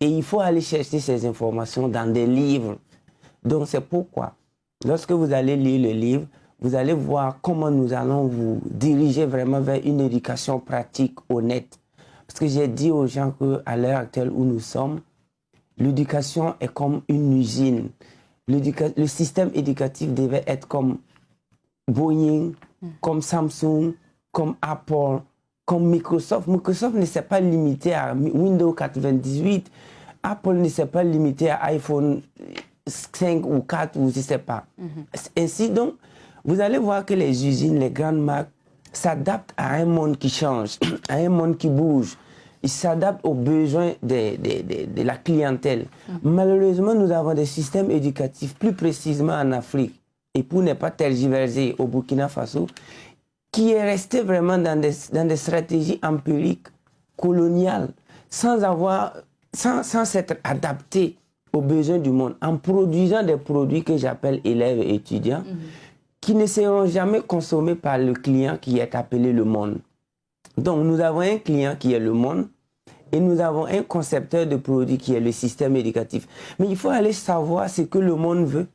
Et il faut aller chercher ces informations dans des livres. Donc c'est pourquoi, lorsque vous allez lire le livre, vous allez voir comment nous allons vous diriger vraiment vers une éducation pratique, honnête. Parce que j'ai dit aux gens qu'à l'heure actuelle où nous sommes, l'éducation est comme une usine. Le système éducatif devait être comme Boeing, comme Samsung, comme Apple, comme Microsoft. Microsoft ne s'est pas limité à Windows 98. Apple ne s'est pas limité à iPhone 5 ou 4 ou je ne sais pas. Ainsi donc, vous allez voir que les usines, les grandes marques s'adaptent à un monde qui change, à un monde qui bouge. Ils s'adaptent aux besoins de la clientèle. Malheureusement, nous avons des systèmes éducatifs, plus précisément en Afrique, et pour ne pas tergiverser au Burkina Faso, qui est resté vraiment dans des stratégies empiriques, coloniales, sans s'être adapté aux besoins du monde, en produisant des produits que j'appelle élèves et étudiants, qui ne seront jamais consommés par le client qui est appelé le monde. Donc, nous avons un client qui est le monde et nous avons un concepteur de produits qui est le système éducatif. Mais il faut aller savoir ce que le monde veut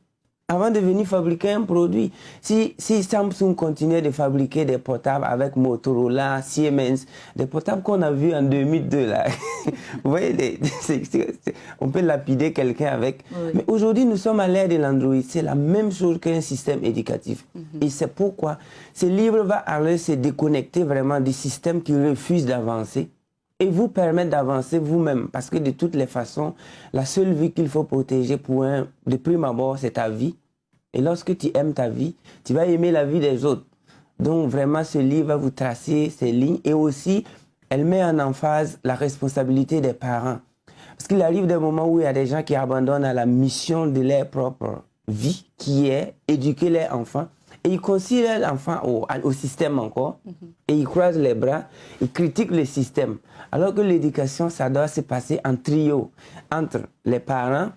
avant de venir fabriquer un produit. Si Samsung continuait de fabriquer des portables avec Motorola, Siemens, des portables qu'on a vus en 2002, là, vous voyez, on peut lapider quelqu'un avec. Oui. Mais aujourd'hui, nous sommes à l'ère de l'Android. C'est la même chose qu'un système éducatif. Et c'est pourquoi ce livre va aller se déconnecter vraiment du système qui refuse d'avancer et vous permettre d'avancer vous-même. Parce que de toutes les façons, la seule vie qu'il faut protéger de prime abord, c'est ta vie. Et lorsque tu aimes ta vie, tu vas aimer la vie des autres. Donc vraiment, ce livre va vous tracer ces lignes. Et aussi, elle met en emphase la responsabilité des parents. Parce qu'il arrive des moments où il y a des gens qui abandonnent à la mission de leur propre vie, qui est éduquer leurs enfants. Et ils considèrent l'enfant au système encore. Et ils croisent les bras, ils critiquent le système. Alors que l'éducation, ça doit se passer en trio entre les parents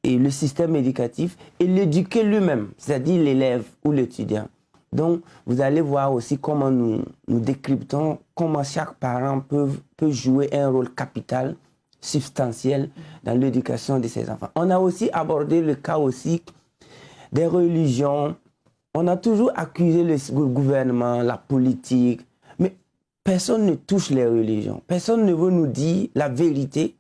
et le système éducatif et l'éduquer lui-même, c'est-à-dire l'élève ou l'étudiant. Donc, vous allez voir aussi comment nous décryptons, comment chaque parent peut jouer un rôle capital, substantiel dans l'éducation de ses enfants. On a aussi abordé le cas aussi des religions. On a toujours accusé le gouvernement, la politique, mais personne ne touche les religions. Personne ne veut nous dire la vérité,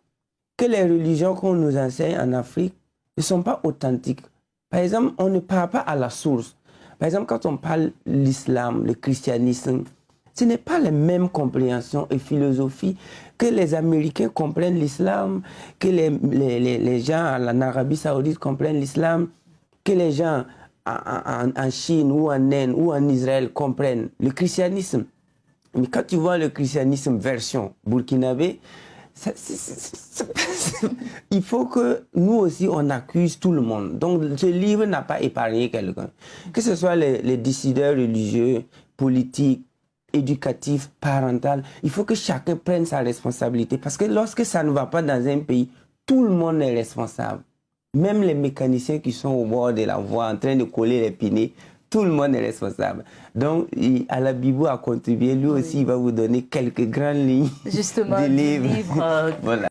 que les religions qu'on nous enseigne en Afrique ne sont pas authentiques. Par exemple, on ne parle pas à la source. Par exemple, quand on parle de l'islam, le christianisme, ce n'est pas les mêmes compréhensions et philosophies que les Américains comprennent l'islam, que les gens en Arabie Saoudite comprennent l'islam, que les gens en Chine ou en Inde ou en Israël comprennent le christianisme. Mais quand tu vois le christianisme version burkinabé, il faut que nous aussi on accuse tout le monde. Donc ce livre n'a pas épargné quelqu'un. Que ce soit les décideurs religieux, politiques, éducatifs, parentaux, il faut que chacun prenne sa responsabilité. Parce que lorsque ça ne va pas dans un pays, tout le monde est responsable. Même les mécaniciens qui sont au bord de la voie en train de coller les pinets, tout le monde est responsable. Donc, Alabibou a contribué. Lui aussi, il va vous donner quelques grandes lignes justement de livres. Voilà.